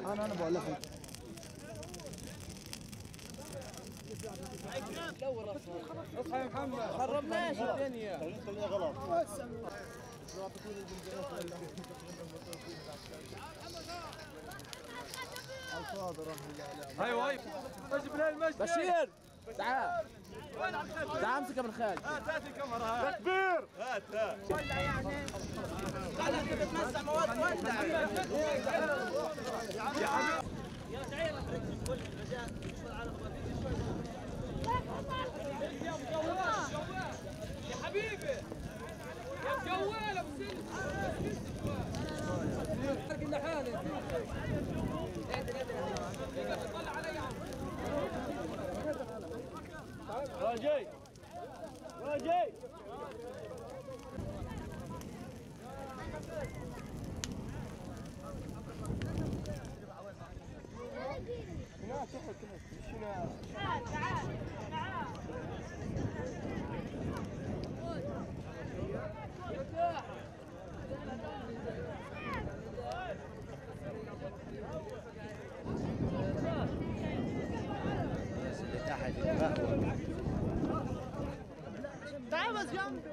انا بقول لك اصحى يا محمد خربناش الدنيا خلينا غلط ايوه اجيب لها المسجد بشير تعال تعال امسكها من خالد هات الكاميرا هات يا كبير هات ولع يعني قاعد انت بتمسح مواد ولع يا حبيبي يا سعيد كل المجال على يا حبيبي يا جوال ابو سلم قلنا حالي طلع علي راجي راجي هنا تحت هنا تعال تعال الناس اللي تحت تعال بس جنبي